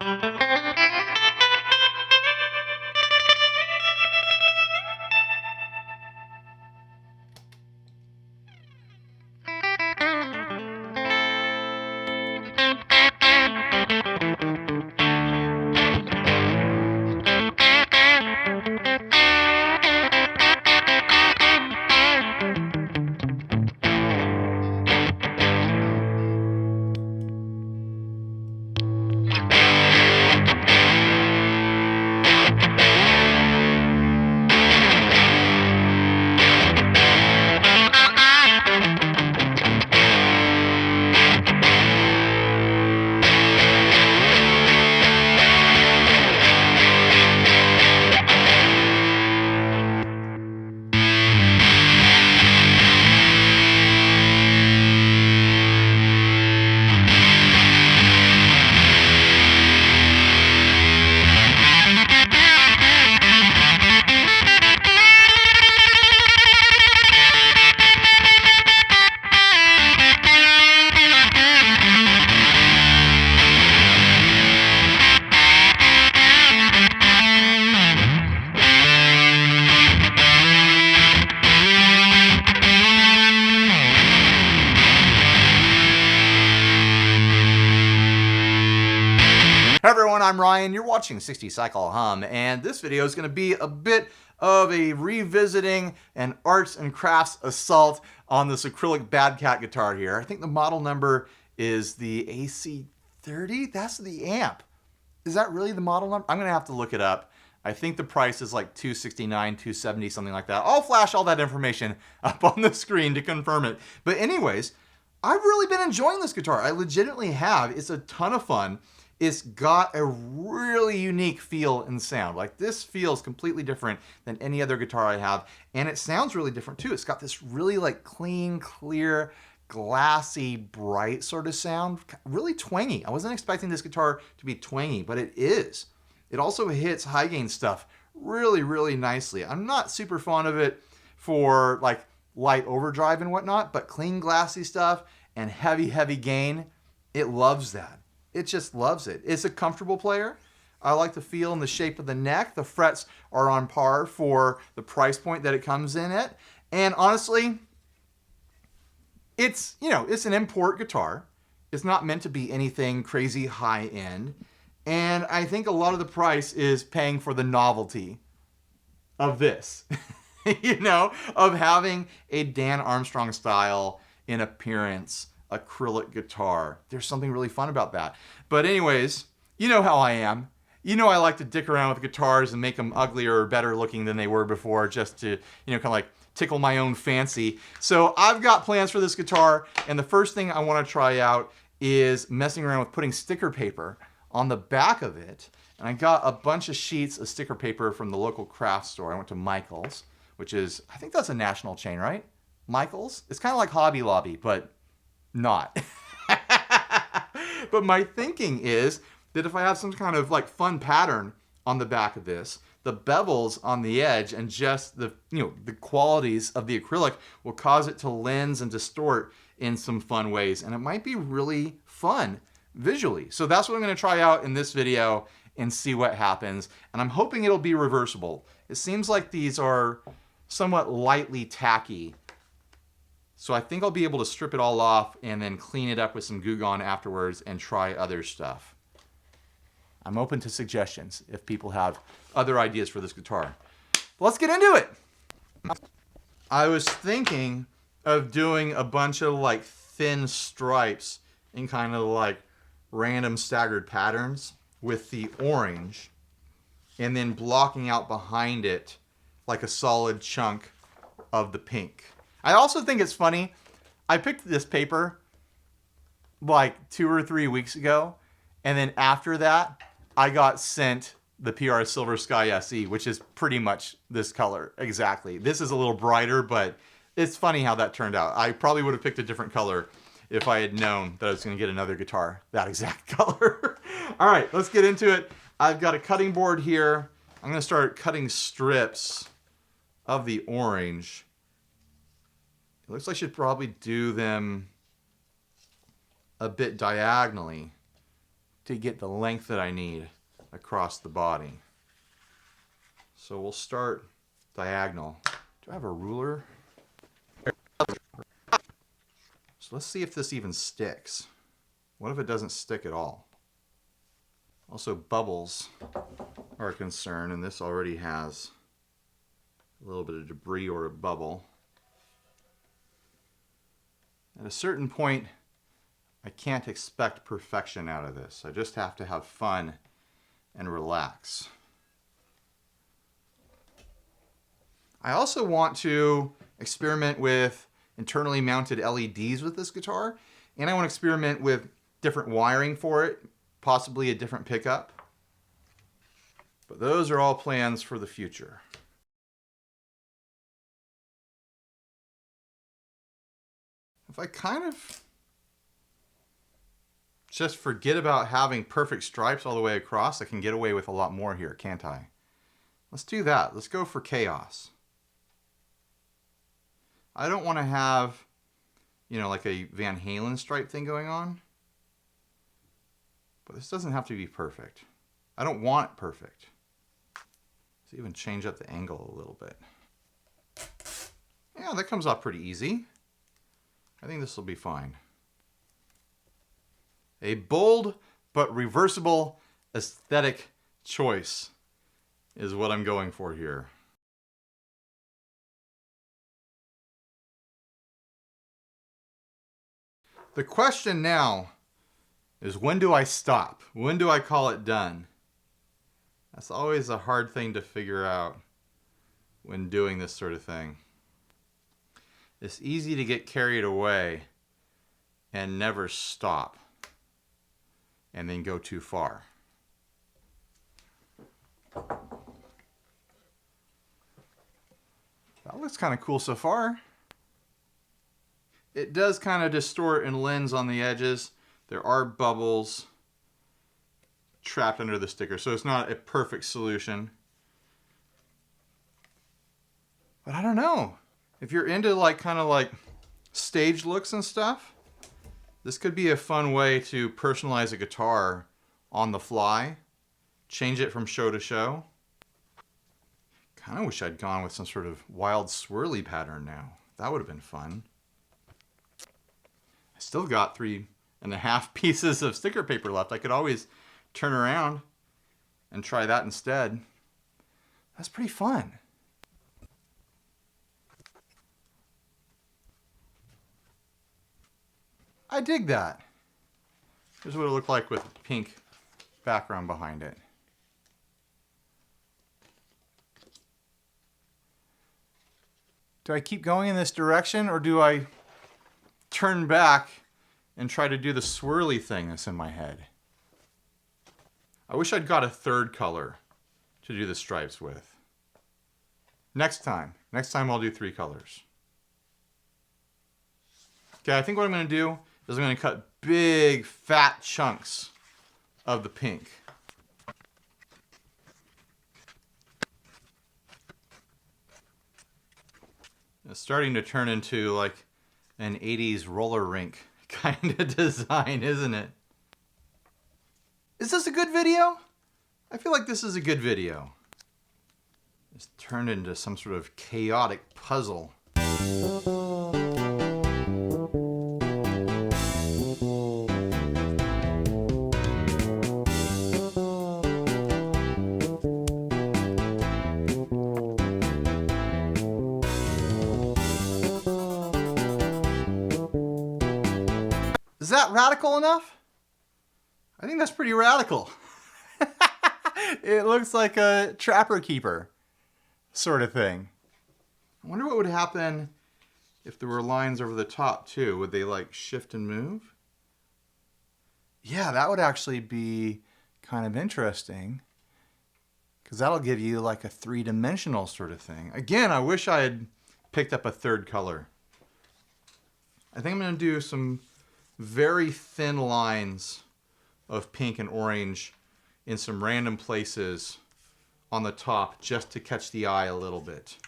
Hey everyone, I'm Ryan. You're watching 60 Cycle Hum, and this video is going to be a bit of a revisiting and arts and crafts assault on this acrylic Badcat guitar here. I think the model number is the AC30. That's the amp. Is that really the model number? I'm going to have to look it up. I think the price is like $269, $270, something like that. I'll flash all that information up on the screen to confirm it. But anyways, I've really been enjoying this guitar. I legitimately have. It's a ton of fun. It's got a really unique feel and sound. Like, this feels completely different than any other guitar I have. And it sounds really different too. It's got this really like clean, clear, glassy, bright sort of sound. Really twangy. I wasn't expecting this guitar to be twangy, but it is. It also hits high gain stuff really, really nicely. I'm not super fond of it for like light overdrive and whatnot, but clean, glassy stuff and heavy, heavy gain, it loves that. It just loves it. It's a comfortable player. I like the feel and the shape of the neck. The frets are on par for the price point that it comes in at. And honestly, it's an import guitar. It's not meant to be anything crazy high end. And I think a lot of the price is paying for the novelty of this, of having a Dan Armstrong style in appearance acrylic guitar. There's something really fun about that. But anyways, you know how I am. You know I like to dick around with guitars and make them uglier or better looking than they were before, just to, kind of like tickle my own fancy. So I've got plans for this guitar, and the first thing I want to try out is messing around with putting sticker paper on the back of it. And I got a bunch of sheets of sticker paper from the local craft store. I went to Michael's, which is, I think that's a national chain, right? Michael's? It's kind of like Hobby Lobby, but not. But my thinking is that if I have some kind of like fun pattern on the back of this, the bevels on the edge and just the the qualities of the acrylic will cause it to lens and distort in some fun ways, and it might be really fun visually. So that's what I'm going to try out in this video and see what happens, and I'm hoping it'll be reversible. It seems like these are somewhat lightly tacky, so I think I'll be able to strip it all off and then clean it up with some Goo Gone afterwards and try other stuff. I'm open to suggestions if people have other ideas for this guitar. Let's get into it. I was thinking of doing a bunch of like thin stripes in kind of like random staggered patterns with the orange, and then blocking out behind it like a solid chunk of the pink. I also think it's funny, I picked this paper like 2 or 3 weeks ago, and then after that, I got sent the PR Silver Sky SE, which is pretty much this color exactly. This is a little brighter, but it's funny how that turned out. I probably would have picked a different color if I had known that I was going to get another guitar that exact color. All right, let's get into it. I've got a cutting board here. I'm going to start cutting strips of the orange. It looks like I should probably do them a bit diagonally to get the length that I need across the body. So we'll start diagonal. Do I have a ruler? So let's see if this even sticks. What if it doesn't stick at all? Also, bubbles are a concern, and this already has a little bit of debris or a bubble. At a certain point, I can't expect perfection out of this. I just have to have fun and relax. I also want to experiment with internally mounted LEDs with this guitar, and I want to experiment with different wiring for it, possibly a different pickup. But those are all plans for the future. If I kind of just forget about having perfect stripes all the way across, I can get away with a lot more here, can't I? Let's do that. Let's go for chaos. I don't want to have, you know, like a Van Halen stripe thing going on. But this doesn't have to be perfect. I don't want it perfect. Let's even change up the angle a little bit. Yeah, that comes off pretty easy. I think this will be fine. A bold but reversible aesthetic choice is what I'm going for here. The question now is, when do I stop? When do I call it done? That's always a hard thing to figure out when doing this sort of thing. It's easy to get carried away and never stop and then go too far. That looks kind of cool so far. It does kind of distort and lens on the edges. There are bubbles trapped under the sticker, so it's not a perfect solution. But I don't know. If you're into like kind of like stage looks and stuff, this could be a fun way to personalize a guitar on the fly, change it from show to show. Kind of wish I'd gone with some sort of wild swirly pattern now. That would have been fun. I still got 3.5 pieces of sticker paper left. I could always turn around and try that instead. That's pretty fun. I dig that. Here's what it looked like with a pink background behind it. Do I keep going in this direction, or do I turn back and try to do the swirly thing that's in my head? I wish I'd got a third color to do the stripes with. Next time I'll do 3 colors. Okay, I think what I'm going to do is I'm going to cut big fat chunks of the pink. It's starting to turn into like an 80s roller rink kind of design, isn't it? Is this a good video? I feel like this is a good video. It's turned into some sort of chaotic puzzle. Is that radical enough? I think that's pretty radical. It looks like a trapper keeper sort of thing. I wonder what would happen if there were lines over the top too. Would they like shift and move? Yeah, that would actually be kind of interesting, because that'll give you like a 3-dimensional sort of thing. Again, I wish I had picked up a third color. I think I'm going to do some very thin lines of pink and orange in some random places on the top, just to catch the eye a little bit.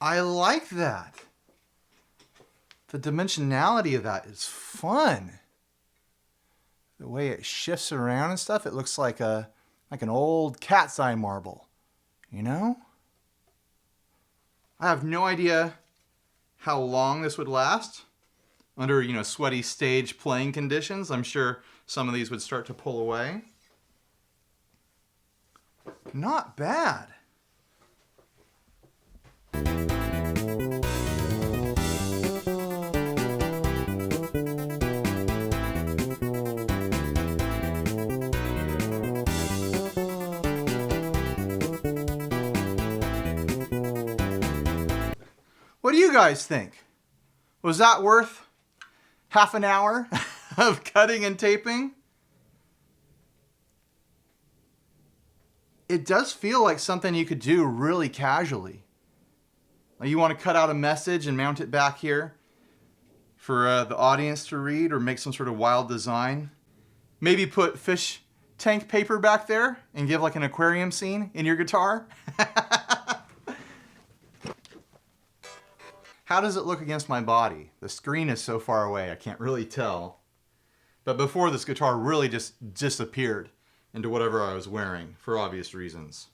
I like that. The dimensionality of that is fun. The way it shifts around and stuff, it looks like an old cat's eye marble, you know? I have no idea how long this would last under, sweaty stage playing conditions. I'm sure some of these would start to pull away. Not bad. What do you guys think? Was that worth half an hour of cutting and taping? It does feel like something you could do really casually. Like you want to cut out a message and mount it back here for the audience to read, or make some sort of wild design. Maybe put fish tank paper back there and give like an aquarium scene in your guitar. How does it look against my body? The screen is so far away, I can't really tell. But before, this guitar really just disappeared into whatever I was wearing, for obvious reasons.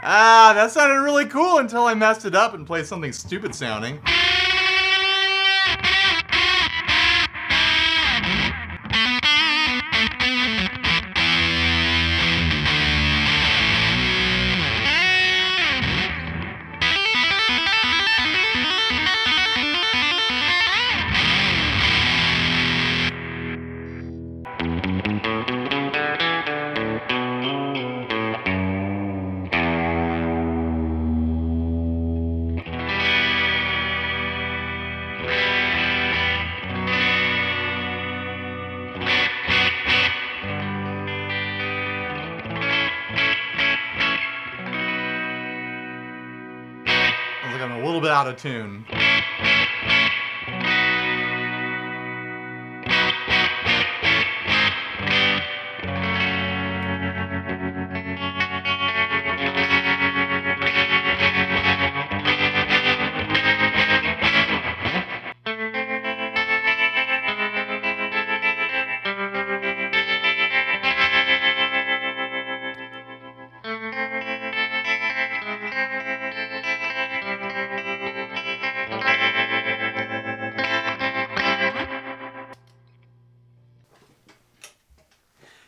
Ah, that sounded really cool until I messed it up and played something stupid sounding. Like I'm a little bit out of tune.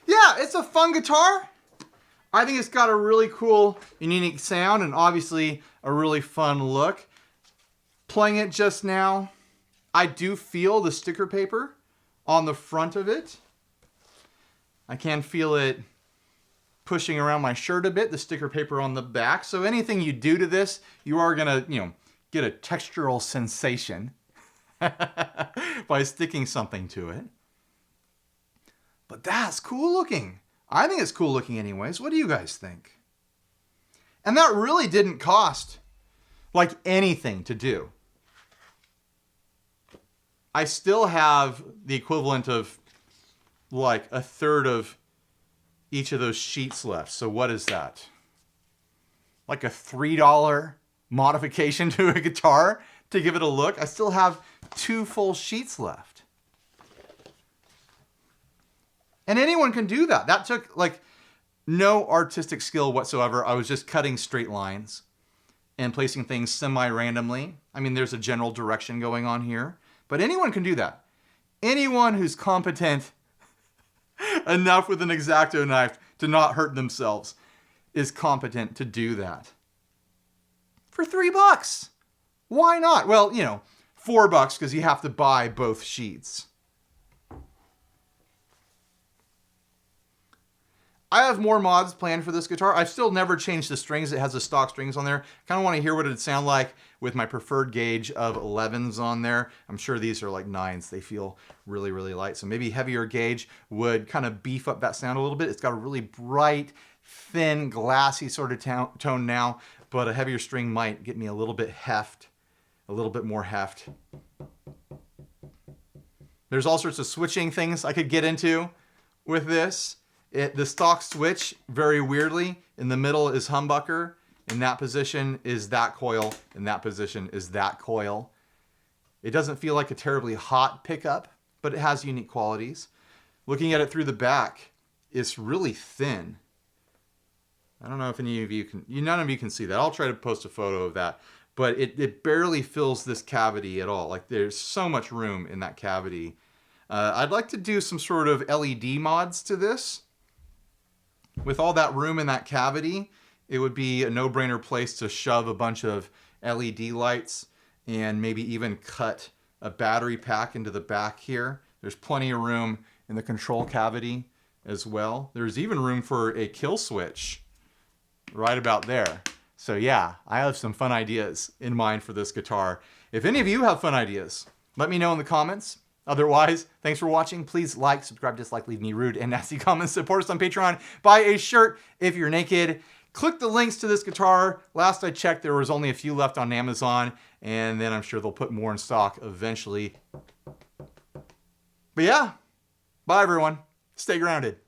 Yeah, it's a fun guitar. I think it's got a really cool and unique sound, and obviously a really fun look. Playing it just now, I do feel the sticker paper on the front of it. I can feel it pushing around my shirt a bit, the sticker paper on the back. So anything you do to this, you are gonna, get a textural sensation by sticking something to it. But that's cool looking. I think it's cool looking anyways. What do you guys think? And that really didn't cost like anything to do. I still have the equivalent of like a third of each of those sheets left. So what is that? Like a $3 modification to a guitar to give it a look. I still have 2 full sheets left. And anyone can do that. That took like no artistic skill whatsoever. I was just cutting straight lines and placing things semi-randomly. I mean, there's a general direction going on here, but anyone can do that. Anyone who's competent enough with an X-Acto knife to not hurt themselves is competent to do that. For $3. Why not? Well, $4 because you have to buy both sheets. I have more mods planned for this guitar. I've still never changed the strings. It has the stock strings on there. Kind of want to hear what it'd sound like with my preferred gauge of 11s on there. I'm sure these are like 9s. They feel really, really light. So maybe heavier gauge would kind of beef up that sound a little bit. It's got a really bright, thin, glassy sort of tone now, but a heavier string might get me a little bit heft, a little bit more heft. There's all sorts of switching things I could get into with this. The stock switch, very weirdly, in the middle is humbucker. In that position is that coil. In that position is that coil. It doesn't feel like a terribly hot pickup, but it has unique qualities. Looking at it through the back, it's really thin. I don't know if any of you can, none of you can see that. I'll try to post a photo of that. But it barely fills this cavity at all. Like there's so much room in that cavity. I'd like to do some sort of LED mods to this. With all that room in that cavity, it would be a no-brainer place to shove a bunch of LED lights and maybe even cut a battery pack into the back here. There's plenty of room in the control cavity as well. There's even room for a kill switch right about there. So yeah, I have some fun ideas in mind for this guitar. If any of you have fun ideas, let me know in the comments. Otherwise, thanks for watching. Please like, subscribe, dislike, leave me rude and nasty comments. Support us on Patreon. Buy a shirt if you're naked. Click the links to this guitar. Last I checked, there was only a few left on Amazon, and then I'm sure they'll put more in stock eventually. But yeah, bye everyone. Stay grounded.